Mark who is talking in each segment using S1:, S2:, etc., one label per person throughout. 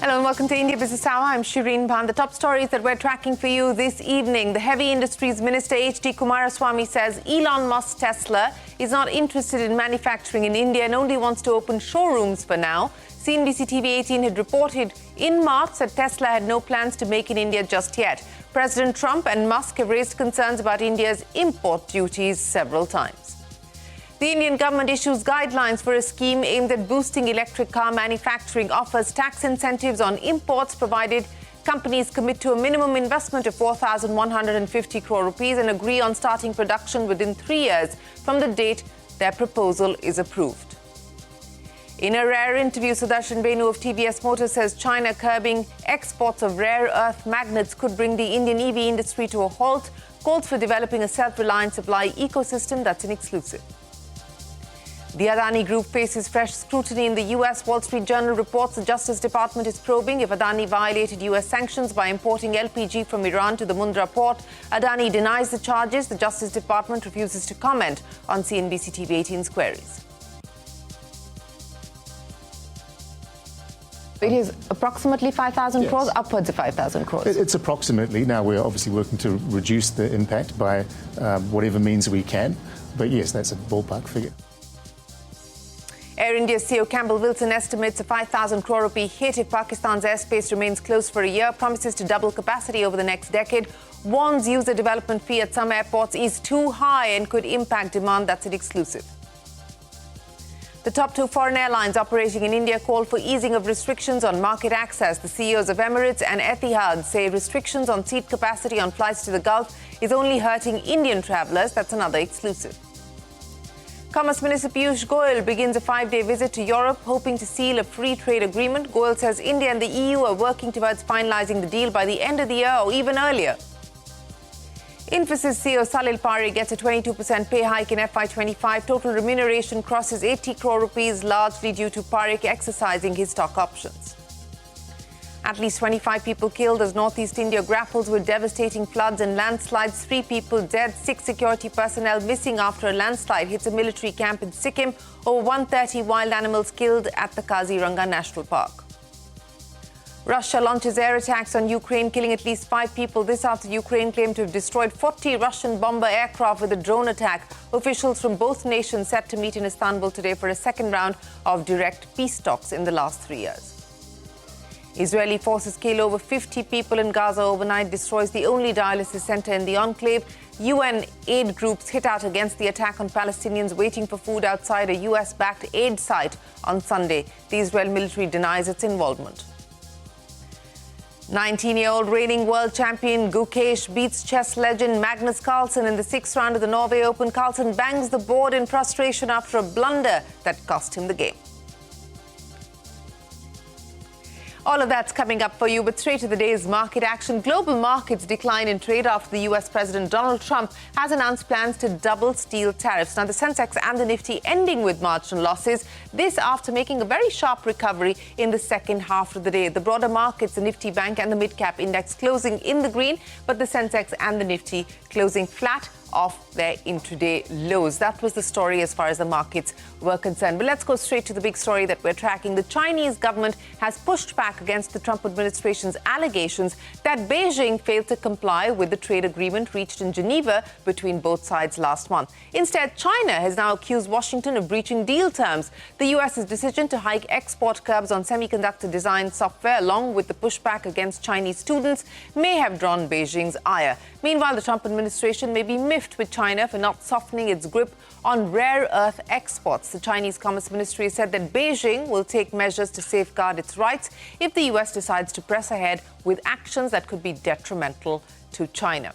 S1: Hello and welcome to India Business Hour. I'm Shireen Bhan. The top stories that we're tracking for you this evening. The Heavy Industries Minister H.D. Kumaraswamy says Elon Musk's Tesla is not interested in manufacturing in India and only wants to open showrooms for now. CNBC TV 18 had reported in March that Tesla had no plans to make in India just yet. President Trump and Musk have raised concerns about India's import duties several times. The Indian government issues guidelines for a scheme aimed at boosting electric car manufacturing, offers tax incentives on imports provided companies commit to a minimum investment of 4,150 crore rupees and agree on starting production within 3 years from the date their proposal is approved. In a rare interview, Sudarshan Venu of TVS Motors says China curbing exports of rare earth magnets could bring the Indian EV industry to a halt, calls for developing a self-reliant supply ecosystem that's an exclusive. The Adani Group faces fresh scrutiny in the US. Wall Street Journal reports the Justice Department is probing if Adani violated US sanctions by importing LPG from Iran to the Mundra port. Adani denies the charges. The Justice Department refuses to comment on CNBC TV 18's queries. It is approximately 5,000 crores, upwards of 5,000 crores.
S2: It's approximately. Now, we're obviously working to reduce the impact by whatever means we can. But yes, that's a ballpark figure.
S1: Air India's CEO Campbell Wilson estimates a 5,000 crore rupee hit if Pakistan's airspace remains closed for a year, promises to double capacity over the next decade, warns user development fee at some airports is too high and could impact demand. That's an exclusive. The top 2 foreign airlines operating in India call for easing of restrictions on market access. The CEOs of Emirates and Etihad say restrictions on seat capacity on flights to the Gulf is only hurting Indian travellers. That's another exclusive. Commerce Minister Piyush Goyal begins a 5-day visit to Europe, hoping to seal a free trade agreement. Goyal says India and the EU are working towards finalising the deal by the end of the year or even earlier. Infosys CEO Salil Parekh gets a 22% pay hike in FY25. Total remuneration crosses 80 crore rupees, largely due to Parekh exercising his stock options. At least 25 people killed as northeast India grapples with devastating floods and landslides. 3 people dead, 6 security personnel missing after a landslide hits a military camp in Sikkim. Over 130 wild animals killed at the Kaziranga National Park. Russia launches air attacks on Ukraine, killing at least 5 people. This after Ukraine claimed to have destroyed 40 Russian bomber aircraft with a drone attack. Officials from both nations set to meet in Istanbul today for a second round of direct peace talks in the last 3 years. Israeli forces kill over 50 people in Gaza overnight, destroys the only dialysis center in the enclave. UN aid groups hit out against the attack on Palestinians waiting for food outside a US-backed aid site on Sunday. The Israel military denies its involvement. 19-year-old reigning world champion Gukesh beats chess legend Magnus Carlsen in the 6th round of the Norway Open. Carlsen bangs the board in frustration after a blunder that cost him the game. All of that's coming up for you, but straight to the day's market action. Global markets decline in trade after the US President Donald Trump has announced plans to double steel tariffs. Now, the sensex and the nifty ending with marginal losses. This after making a very sharp recovery in the second half of the day. The broader markets, the Nifty Bank and the mid-cap index closing in the green, but the sensex and the nifty closing flat off their intraday lows. That was the story as far as the markets were concerned. But let's go straight to the big story that we're tracking. The Chinese government has pushed back against the Trump administration's allegations that Beijing failed to comply with the trade agreement reached in Geneva between both sides last month. Instead, China has now accused Washington of breaching deal terms. The US's decision to hike export curbs on semiconductor design software, along with the pushback against Chinese students, may have drawn Beijing's ire. Meanwhile, the Trump administration may be miffed with China for not softening its grip on rare earth exports. The Chinese Commerce Ministry said that Beijing will take measures to safeguard its rights if the US decides to press ahead with actions that could be detrimental to China.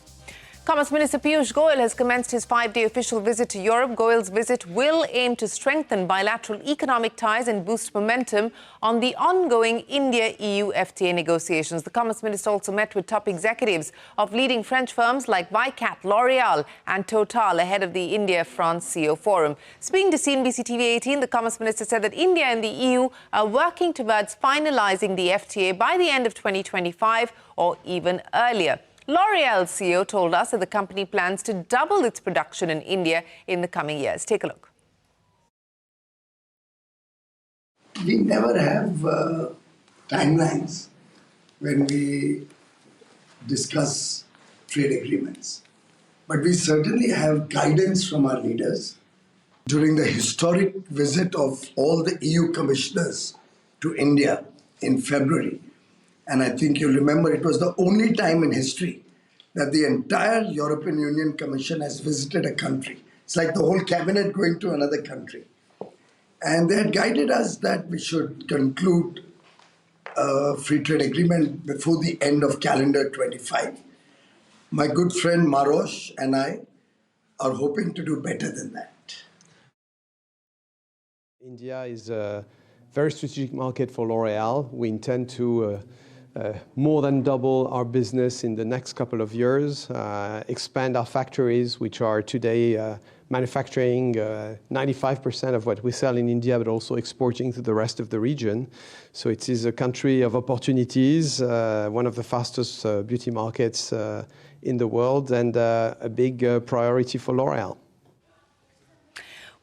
S1: Commerce Minister Piyush Goyal has commenced his 5-day official visit to Europe. Goyal's visit will aim to strengthen bilateral economic ties and boost momentum on the ongoing India-EU FTA negotiations. The Commerce Minister also met with top executives of leading French firms like Vicat, L'Oréal and Total ahead of the India-France CEO Forum. Speaking to CNBC TV 18, the Commerce Minister said that India and the EU are working towards finalising the FTA by the end of 2025 or even earlier. L'Oréal CEO told us that the company plans to double its production in India in the coming years. Take a look.
S3: We never have timelines when we discuss trade agreements. But we certainly have guidance from our leaders. During the historic visit of all the EU commissioners to India in February, and I think you'll remember it was the only time in history that the entire European Union Commission has visited a country. It's like the whole cabinet going to another country. And they had guided us that we should conclude a free trade agreement before the end of calendar 25. My good friend Marosh and I are hoping to do better than that.
S4: India is a very strategic market for L'Oréal. We intend to more than double our business in the next couple of years, expand our factories, which are today manufacturing 95% of what we sell in India, but also exporting to the rest of the region. So it is a country of opportunities, one of the fastest beauty markets in the world, and a big priority for L'Oréal.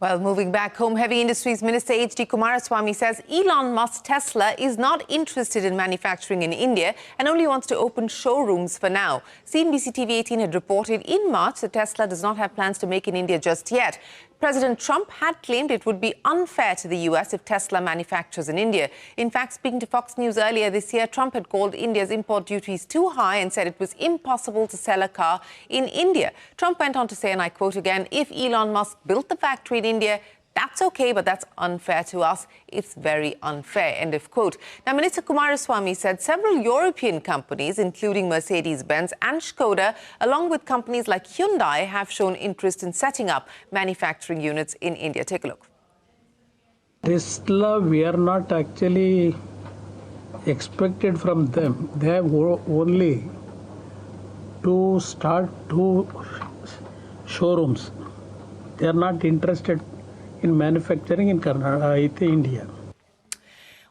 S1: Well, moving back home, Heavy Industries Minister H.D. Kumaraswamy says Elon Musk's Tesla is not interested in manufacturing in India and only wants to open showrooms for now. CNBC TV 18 had reported in March that Tesla does not have plans to make in India just yet. President Trump had claimed it would be unfair to the US if Tesla manufactures in India. In fact, speaking to Fox News earlier this year, Trump had called India's import duties too high and said it was impossible to sell a car in India. Trump went on to say, and I quote again, "If Elon Musk built the factory in India, that's okay, but that's unfair to us. It's very unfair," end of quote. Now, Minister Kumaraswamy said several European companies, including Mercedes-Benz and Skoda, along with companies like Hyundai, have shown interest in setting up manufacturing units in India. Take a look.
S5: Tesla, we are not actually expected from them. They have only to start 2 showrooms. They are not interested in manufacturing in India.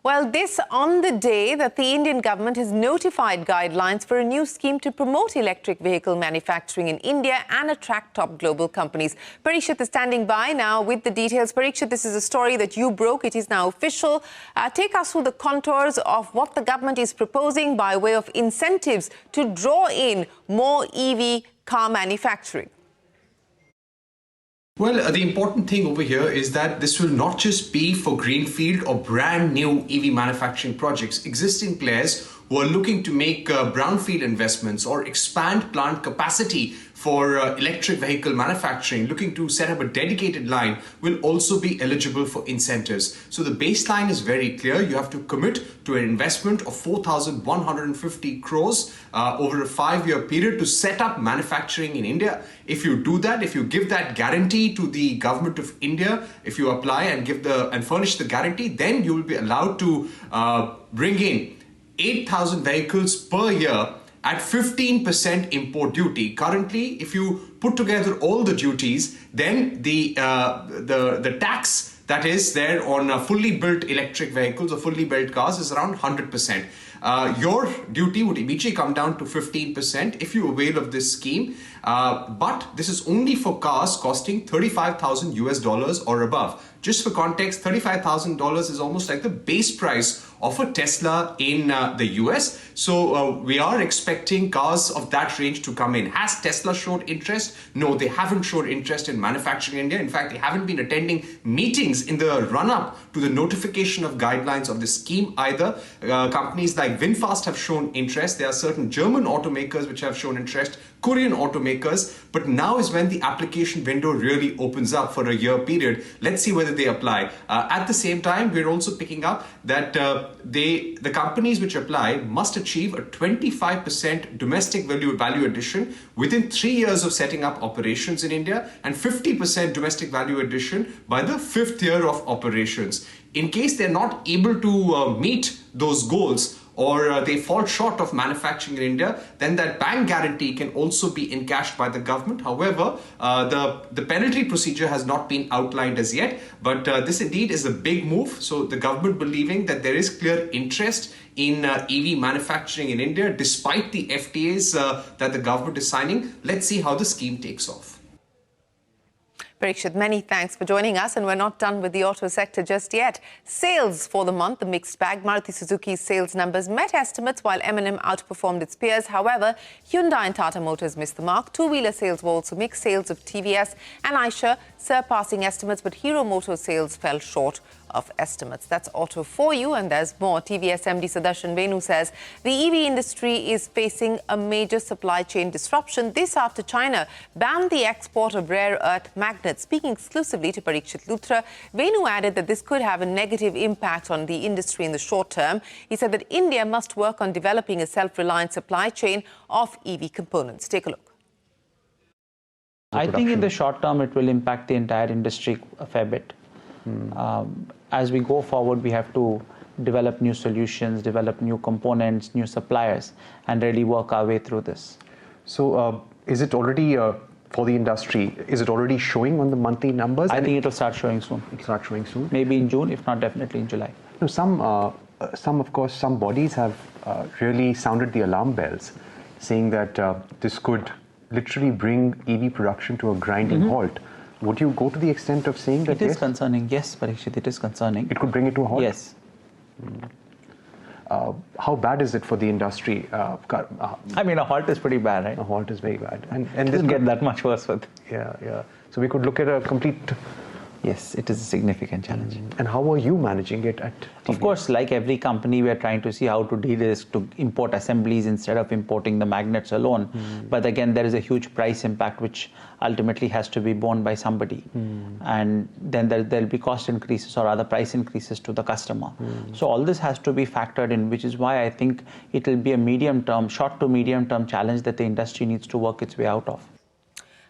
S1: Well, this on the day that the Indian government has notified guidelines for a new scheme to promote electric vehicle manufacturing in India and attract top global companies. Parikshit is standing by now with the details. Parikshit, this is a story that you broke. It is now official. Take us through the contours of what the government is proposing by way of incentives to draw in more EV car manufacturing.
S6: Well, the important thing over here is that this will not just be for greenfield or brand new EV manufacturing projects. Existing players who are looking to make brownfield investments or expand plant capacity for electric vehicle manufacturing, looking to set up a dedicated line, will also be eligible for incentives. So the baseline is very clear. You have to commit to an investment of 4,150 crores over a 5-year period to set up manufacturing in India. If you do that, if you give that guarantee to the government of India, if you apply and furnish the guarantee, then you will be allowed to bring in 8,000 vehicles per year at 15% import duty. Currently, if you put together all the duties, then the tax that is there on fully built electric vehicles or fully built cars is around 100%. Your duty would immediately come down to 15% if you avail of this scheme. But this is only for cars costing $35,000 US or above. Just for context, $35,000 is almost like the base price of a Tesla in the US. So we are expecting cars of that range to come in. Has Tesla showed interest? No, they haven't showed interest in manufacturing in India. In fact, they haven't been attending meetings in the run-up to the notification of guidelines of this scheme either. Companies like VinFast have shown interest. There are certain German automakers which have shown interest, Korean automakers, but now is when the application window really opens up for a year period. Let's see whether they apply. At the same time, we're also picking up that the companies which apply must achieve a 25% domestic value addition within 3 years of setting up operations in India and 50% domestic value addition by the 5th year of operations. In case they're not able to meet those goals, or they fall short of manufacturing in India, then that bank guarantee can also be encashed by the government. However, the penalty procedure has not been outlined as yet, but this indeed is a big move. So the government believing that there is clear interest in EV manufacturing in India, despite the FTAs that the government is signing. Let's see how the scheme takes off.
S1: Parikshit, many thanks for joining us, and we're not done with the auto sector just yet. Sales for the month, a mixed bag. Maruti Suzuki's sales numbers met estimates while M&M outperformed its peers. However, Hyundai and Tata Motors missed the mark. Two-wheeler sales were also mixed. Sales of TVS and Eicher surpassing estimates, but Hero Motor sales fell short of estimates. That's auto for you, and there's more. TVS MD Sudarshan Venu says the EV industry is facing a major supply chain disruption. This after China banned the export of rare earth magnets. Speaking exclusively to Parikshit Luthra, Venu added that this could have a negative impact on the industry in the short term. He said that India must work on developing a self-reliant supply chain of EV components. Take a look.
S7: I think in the short term, it will impact the entire industry a fair bit. As we go forward, we have to develop new solutions, develop new components, new suppliers, and really work our way through this.
S8: So is it already, for the industry, is it already showing on the monthly numbers?
S7: I think it will start showing soon.
S8: It'll start showing soon?
S7: Maybe in June, if not definitely in July.
S8: No, some bodies have really sounded the alarm bells, saying that this could literally bring EV production to a grinding halt. Would you go to the extent of saying that
S7: it is concerning? Yes, Parikshit, it is concerning.
S8: It could bring it to a halt?
S7: Yes.
S8: How bad is it for the industry?
S7: I mean, a halt is pretty bad, right?
S8: A halt is very bad. And
S7: it doesn't get that much worse with.
S8: Yeah. So we could look at a complete...
S7: Yes, it is a significant challenge.
S8: And how are you managing it at TVS?
S7: Of course, like every company, we are trying to see how to de-risk, to import assemblies instead of importing the magnets alone. But again, there is a huge price impact which ultimately has to be borne by somebody. And then there'll be cost increases or other price increases to the customer. So all this has to be factored in, which is why I think it will be a short to medium term challenge that the industry needs to work its way out of.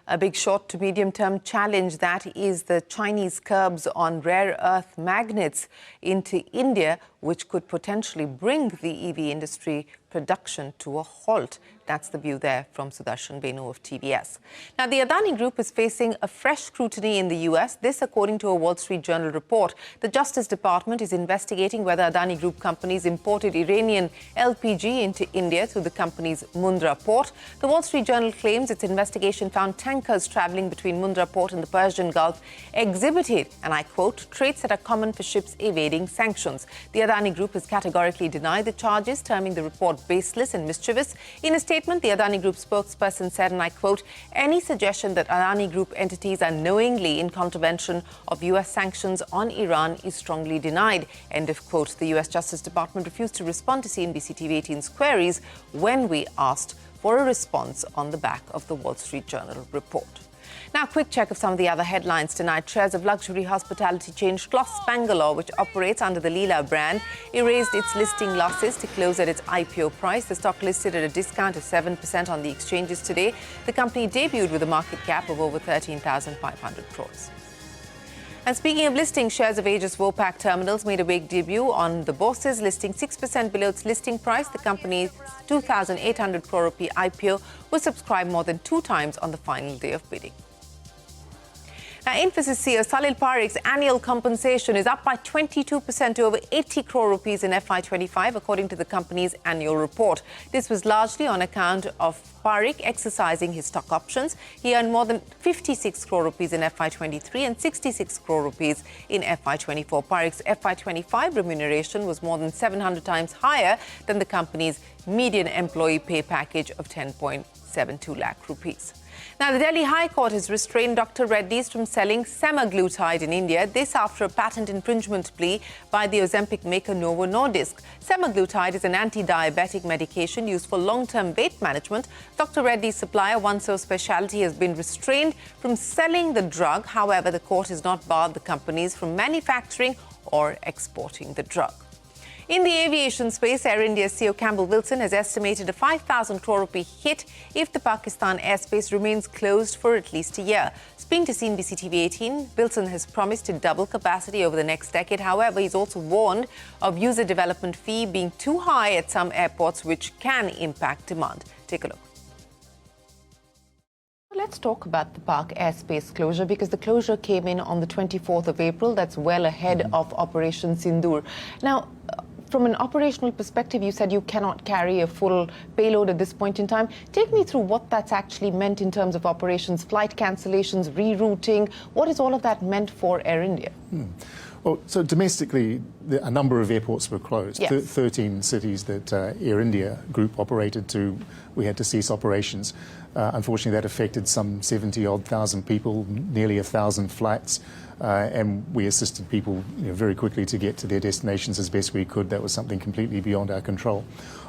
S1: A big short to medium-term challenge, that is the Chinese curbs on rare earth magnets into India, which could potentially bring the EV industry production to a halt. That's the view there from Sudarshan Venu of TVS. Now, the Adani Group is facing a fresh scrutiny in the US. This, according to a Wall Street Journal report. The Justice Department is investigating whether Adani Group companies imported Iranian LPG into India through the company's Mundra port. The Wall Street Journal claims its investigation found tankers traveling between Mundra port and the Persian Gulf exhibited, and I quote, traits that are common for ships evading sanctions. The Adani Group has categorically denied the charges, terming the report baseless and mischievous. In a statement, the Adani Group spokesperson said, and I quote, any suggestion that Adani Group entities are knowingly in contravention of US sanctions on Iran is strongly denied. End of quote. The US Justice Department refused to respond to CNBC TV 18's queries when we asked for a response on the back of the Wall Street Journal report. Now, a quick check of some of the other headlines tonight. Shares of luxury hospitality chain Schloss Bangalore, which operates under the Leela brand, erased its listing losses to close at its IPO price. The stock listed at a discount of 7% on the exchanges today. The company debuted with a market cap of over 13,500 crores. And speaking of listing, shares of Aegis Vopak Terminals made a big debut on the bourses, listing 6% below its listing price. The company's 2,800 crore rupee IPO was subscribed more than 2 times on the final day of bidding. Now, Infosys CEO Salil Parikh's annual compensation is up by 22% to over 80 crore rupees in FY25, according to the company's annual report. This was largely on account of Parikh exercising his stock options. He earned more than 56 crore rupees in FY23 and 66 crore rupees in FY24. Parikh's FY25 remuneration was more than 700 times higher than the company's median employee pay package of 10.72 lakh rupees. Now, the Delhi High Court has restrained Dr. Reddy's from selling semaglutide in India. This after a patent infringement plea by the Ozempic maker Novo Nordisk. Semaglutide is an anti-diabetic medication used for long-term weight management. Dr. Reddy's supplier, OneSource Specialty, has been restrained from selling the drug. However, the court has not barred the companies from manufacturing or exporting the drug. In the aviation space, Air India CEO Campbell Wilson has estimated a 5,000 crore rupee hit if the Pakistan airspace remains closed for at least a year. Speaking to CNBC TV 18, Wilson has promised to double capacity over the next decade. However, he's also warned of user development fee being too high at some airports, which can impact demand. Take a look. Let's talk about the Pak airspace closure, because the closure came in on the 24th of April. That's well ahead of Operation Sindoor. Now, from an operational perspective, you said you cannot carry a full payload at this point in time. Take me through what that's actually meant in terms of operations, flight cancellations, rerouting. What is all of that meant for Air India?
S2: Well, so domestically, a number of airports were closed.
S1: Yes.
S2: 13 cities that Air India Group operated to, we had to cease operations. Unfortunately, that affected some 70-odd thousand people, nearly 1,000 flights. And we assisted people very quickly to get to their destinations as best we could. That was something completely beyond our control.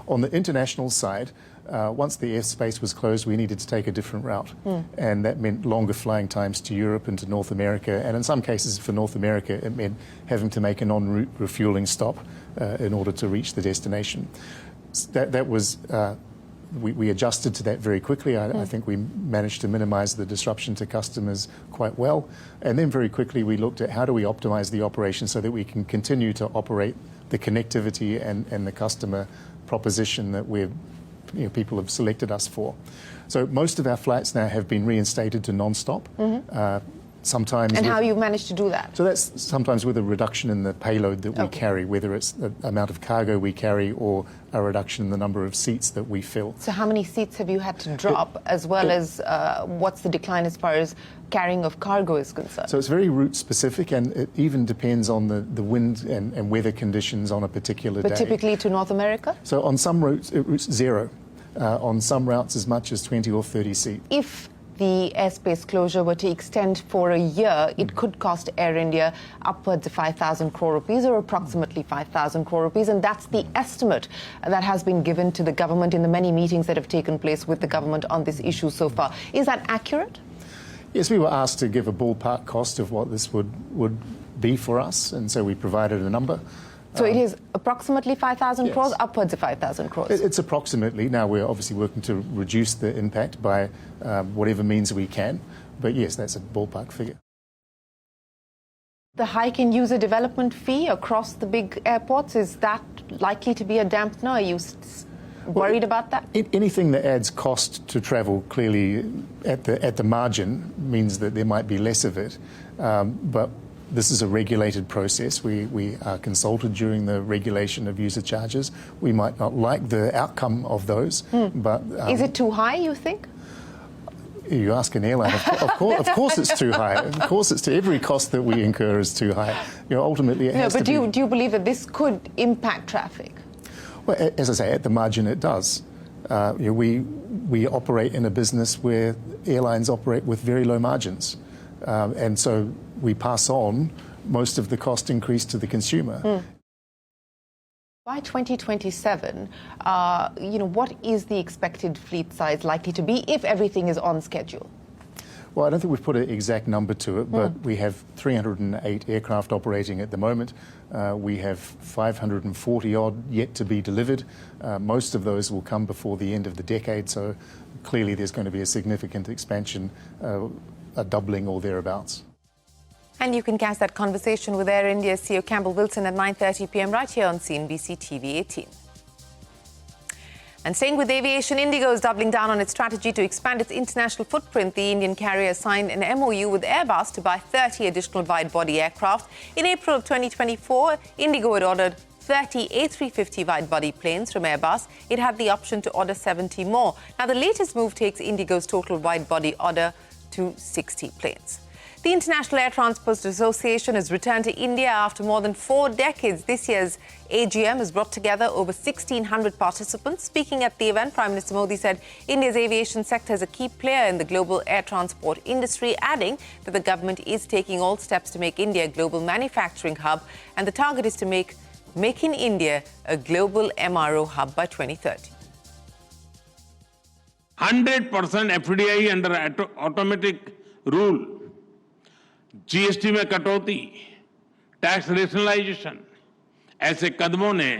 S2: On the international side, once the airspace was closed, we needed to take a different route. And that meant longer flying times to Europe and to North America. And in some cases for North America, it meant having to make an en route refueling stop in order to reach the destination. That was... We adjusted to that very quickly. I think we managed to minimize the disruption to customers quite well. And then very quickly we looked at how do we optimize the operation so that we can continue to operate the connectivity and the customer proposition that people have selected us for. So most of our flights now have been reinstated to non-stop. Sometimes
S1: and how you managed to do that?
S2: So that's sometimes with a reduction in the payload that we carry, whether it's the amount of cargo we carry or a reduction in the number of seats that we fill.
S1: So how many seats have you had to drop, as well as what's the decline as far as carrying of cargo is concerned?
S2: So it's very route specific, and it even depends on the wind and weather conditions on a particular day.
S1: But typically to North America?
S2: So on some routes, it's zero. On some routes, as much as 20 or 30 seats.
S1: If the airspace closure were to extend for a year, it could cost Air India upwards of 5,000 crore rupees, or approximately 5,000 crore rupees, and that's the estimate that has been given to the government in the many meetings that have taken place with the government on this issue so far. Is that accurate?
S2: Yes, we were asked to give a ballpark cost of what this would be for us, and so we provided a number.
S1: So it is approximately 5,000
S2: yes.
S1: crores, upwards of 5,000 crores?
S2: It's approximately. Now we're obviously working to reduce the impact by whatever means we can. But yes, that's a ballpark figure.
S1: The hike in user development fee across the big airports, is that likely to be a dampener? Are you worried about that?
S2: Anything that adds cost to travel clearly at the margin means that there might be less of it. But this is a regulated process. We are consulted during the regulation of user charges. We might not like the outcome of those, but...
S1: is it too high, you think?
S2: You ask an airline, of course it's too high. Of course it's every cost that we incur is too high. Ultimately it has to be...
S1: But do you believe that this could impact traffic?
S2: Well, as I say, at the margin it does. We operate in a business where airlines operate with very low margins. And so we pass on most of the cost increase to the consumer.
S1: By 2027, what is the expected fleet size likely to be if everything is on schedule?
S2: Well, I don't think we've put an exact number to it, but we have 308 aircraft operating at the moment. We have 540 odd yet to be delivered. Most of those will come before the end of the decade, so clearly there's going to be a significant expansion, a doubling or thereabouts.
S1: And you can catch that conversation with Air India CEO Campbell Wilson at 9:30 p.m. right here on CNBC TV 18. And staying with aviation, IndiGo is doubling down on its strategy to expand its international footprint. The Indian carrier signed an MOU with Airbus to buy 30 additional wide-body aircraft. In April of 2024, IndiGo had ordered 30 A350 wide-body planes from Airbus. It had the option to order 70 more. Now, the latest move takes IndiGo's total wide-body order to 60 planes. The International Air Transport Association has returned to India after more than 4 decades. This year's AGM has brought together over 1,600 participants. Speaking at the event, Prime Minister Modi said India's aviation sector is a key player in the global air transport industry, adding that the government is taking all steps to make India a global manufacturing hub, and the target is to make in India a global MRO hub by 2030.
S9: 100% FDI under automatic rule, GST में कटौती, tax rationalisation, ऐसे कदमों ने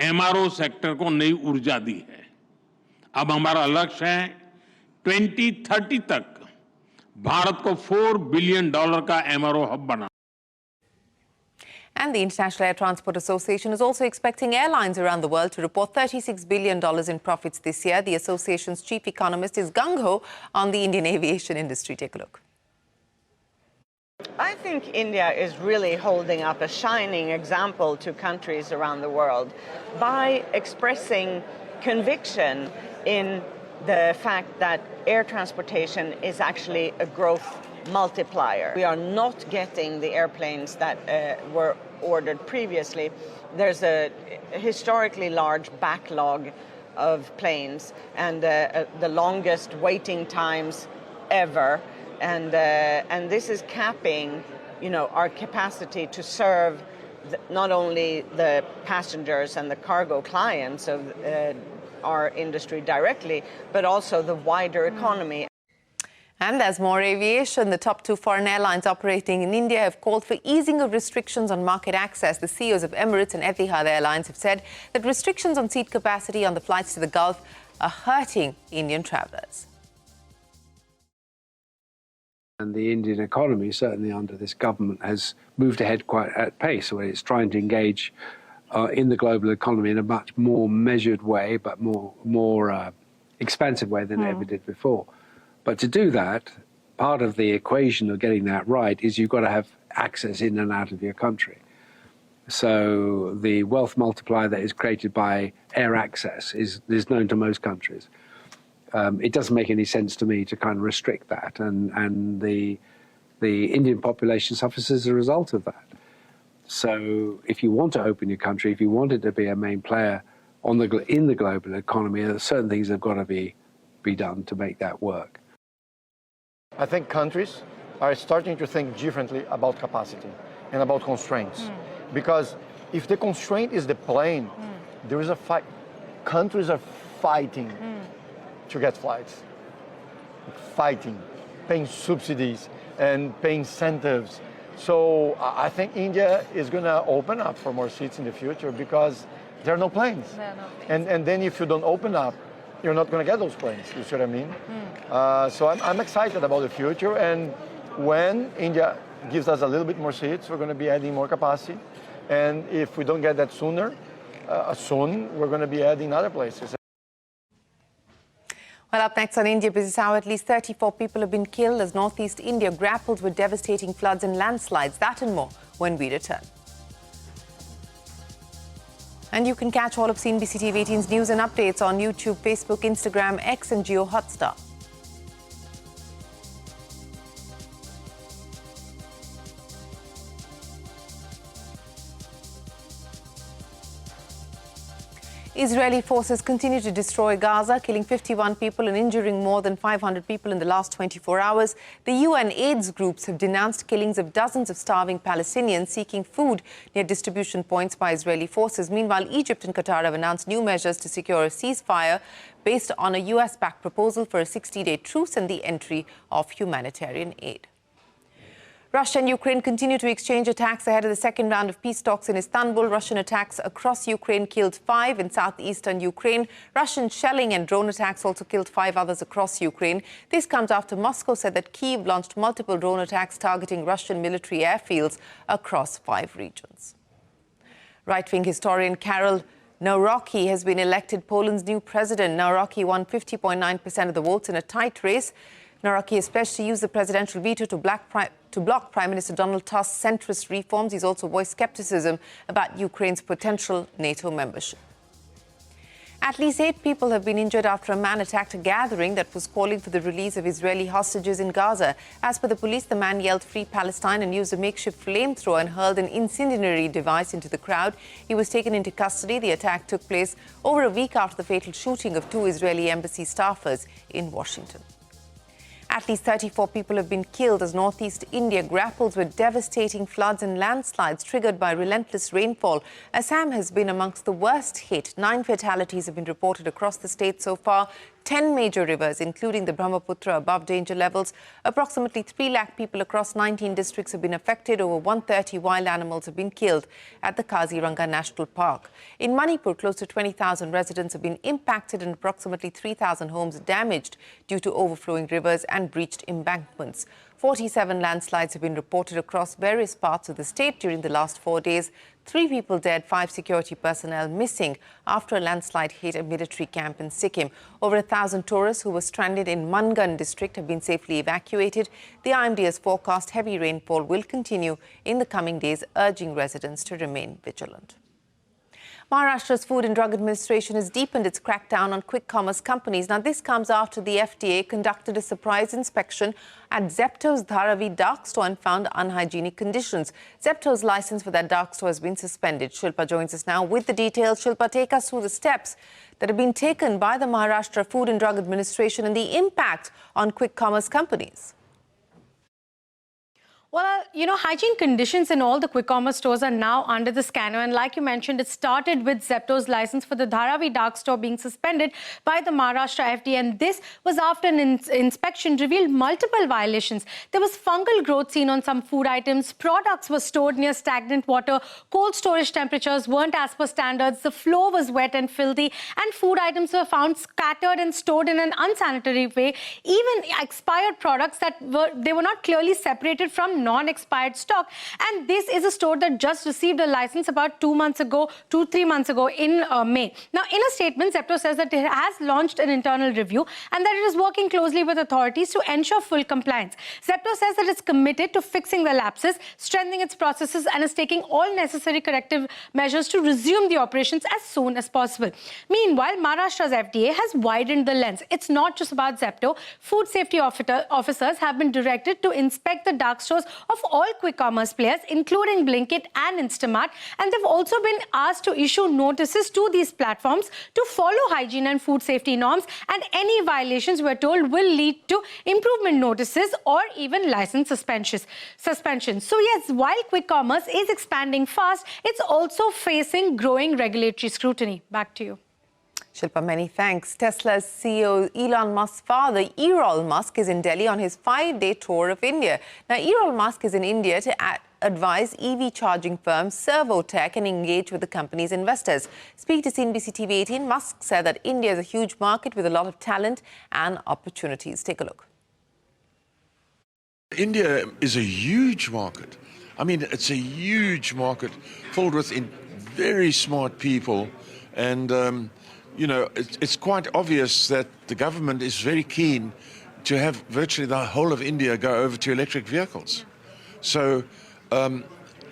S9: MRO sector को नई ऊर्जा दी है। अब हमारा लक्ष्य है 2030 तक भारत को $4 बिलियन का MRO hub banana.
S1: And the International Air Transport Association is also expecting airlines around the world to report $36 billion in profits this year. The association's chief economist is gung-ho on the Indian aviation industry. Take a look.
S10: I think India is really holding up a shining example to countries around the world by expressing conviction in the fact that air transportation is actually a growth multiplier. We are not getting the airplanes that were ordered previously. There's a historically large backlog of planes and the longest waiting times ever. And this is capping, our capacity to serve not only the passengers and the cargo clients of our industry directly, but also the wider economy.
S1: And there's more aviation. The top 2 foreign airlines operating in India have called for easing of restrictions on market access. The CEOs of Emirates and Etihad Airlines have said that restrictions on seat capacity on the flights to the Gulf are hurting Indian travellers.
S11: And the Indian economy, certainly under this government, has moved ahead quite at pace, where it's trying to engage in the global economy in a much more measured way, but more expansive way than it ever did before. But to do that, part of the equation of getting that right is you've got to have access in and out of your country. So the wealth multiplier that is created by air access is known to most countries. It doesn't make any sense to me to kind of restrict that, and the Indian population suffers as a result of that. So if you want to open your country, if you want it to be a main player in the global economy, certain things have got to be done to make that work.
S12: I think countries are starting to think differently about capacity and about constraints. Because if the constraint is the plane, there is a fight. Countries are fighting to get flights. Fighting, paying subsidies and paying incentives. So I think India is going to open up for more seats in the future because there are no planes. And then if you don't open up, you're not going to get those planes. You see what I mean? So I'm excited about the future. And when India gives us a little bit more seats, we're going to be adding more capacity. And if we don't get that soon, we're going to be adding other places.
S1: Well, up next on India Business Hour, at least 34 people have been killed as northeast India grapples with devastating floods and landslides. That and more when we return. And you can catch all of CNBC TV 18's news and updates on YouTube, Facebook, Instagram, X and Jio Hotstar. Israeli forces continue to destroy Gaza, killing 51 people and injuring more than 500 people in the last 24 hours. The UN AIDS groups have denounced killings of dozens of starving Palestinians seeking food near distribution points by Israeli forces. Meanwhile, Egypt and Qatar have announced new measures to secure a ceasefire based on a US-backed proposal for a 60-day truce and the entry of humanitarian aid. Russia and Ukraine continue to exchange attacks ahead of the second round of peace talks in Istanbul. Russian attacks across Ukraine killed 5 in southeastern Ukraine. Russian shelling and drone attacks also killed 5 others across Ukraine. This comes after Moscow said that Kyiv launched multiple drone attacks targeting Russian military airfields across 5 regions. Right-wing historian Karol Nawrocki has been elected Poland's new president. Nawrocki won 50.9% of the votes in a tight race. Nawrocki especially used the presidential veto to block Prime Minister Donald Tusk's centrist reforms. He's also voiced skepticism about Ukraine's potential NATO membership. At least 8 people have been injured after a man attacked a gathering that was calling for the release of Israeli hostages in Gaza. As per the police, the man yelled "Free Palestine" and used a makeshift flamethrower and hurled an incendiary device into the crowd. He was taken into custody. The attack took place over a week after the fatal shooting of 2 Israeli embassy staffers in Washington. At least 34 people have been killed as northeast India grapples with devastating floods and landslides triggered by relentless rainfall. Assam has been amongst the worst hit. 9 fatalities have been reported across the state so far. 10 major rivers, including the Brahmaputra, above danger levels. Approximately 3 lakh people across 19 districts have been affected. Over 130 wild animals have been killed at the Kaziranga National Park. In Manipur, close to 20,000 residents have been impacted and approximately 3,000 homes damaged due to overflowing rivers and breached embankments. 47 landslides have been reported across various parts of the state during the last 4 days. 3 people dead, 5 security personnel missing after a landslide hit a military camp in Sikkim. Over 1,000 tourists who were stranded in Mangan district have been safely evacuated. The IMD has forecast heavy rainfall will continue in the coming days, urging residents to remain vigilant. Maharashtra's Food and Drug Administration has deepened its crackdown on quick commerce companies. Now, this comes after the FDA conducted a surprise inspection at Zepto's Dharavi dark store and found unhygienic conditions. Zepto's license for that dark store has been suspended. Shilpa joins us now with the details. Shilpa, take us through the steps that have been taken by the Maharashtra Food and Drug Administration and the impact on quick commerce companies.
S13: Well, hygiene conditions in all the quick commerce stores are now under the scanner. And like you mentioned, it started with Zepto's license for the Dharavi dark store being suspended by the Maharashtra FDA. And this was after an inspection revealed multiple violations. There was fungal growth seen on some food items. Products were stored near stagnant water. Cold storage temperatures weren't as per standards. The floor was wet and filthy. And food items were found scattered and stored in an unsanitary way. Even expired products they were not clearly separated from non-expired stock. And this is a store that just received a license about 3 months ago in May. Now, in a statement, Zepto says that it has launched an internal review and that it is working closely with authorities to ensure full compliance. Zepto says that it's committed to fixing the lapses, strengthening its processes, and is taking all necessary corrective measures to resume the operations as soon as possible. Meanwhile, Maharashtra's FDA has widened the lens. It's not just about Zepto. Food safety officers have been directed to inspect the dark stores of all quick commerce players, including Blinkit and Instamart. And they've also been asked to issue notices to these platforms to follow hygiene and food safety norms. And any violations, we're told, will lead to improvement notices or even license suspensions. So yes, while quick commerce is expanding fast, it's also facing growing regulatory scrutiny. Back to you.
S1: Shilpa, many thanks. Tesla's CEO Elon Musk's father, Elon Musk, is in Delhi on his 5-day tour of India. Now, Elon Musk is in India to advise EV charging firm Servotech and engage with the company's investors. Speaking to CNBC TV 18, Musk said that India is a huge market with a lot of talent and opportunities. Take a look.
S14: India is a huge market. I mean, it's a huge market filled with very smart people. And, it's quite obvious that the government is very keen to have virtually the whole of India go over to electric vehicles. So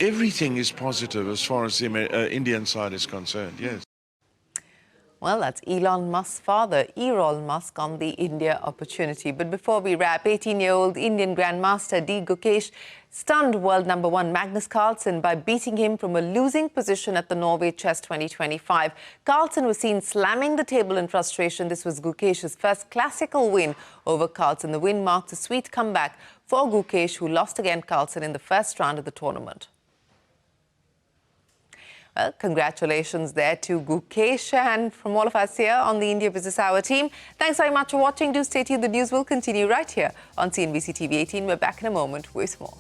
S14: everything is positive as far as the Indian side is concerned, yes.
S1: Well, that's Elon Musk's father, Elon Musk, on the India opportunity. But before we wrap, 18-year-old Indian Grandmaster Gukesh stunned world number 1 Magnus Carlsen by beating him from a losing position at the Norway Chess 2025. Carlsen was seen slamming the table in frustration. This was Gukesh's first classical win over Carlsen. The win marks a sweet comeback for Gukesh, who lost against Carlsen in the first round of the tournament. Well, congratulations there to Gukesh, and from all of us here on the India Business Hour team, thanks very much for watching. Do stay tuned. The news will continue right here on CNBC TV 18. We're back in a moment with more.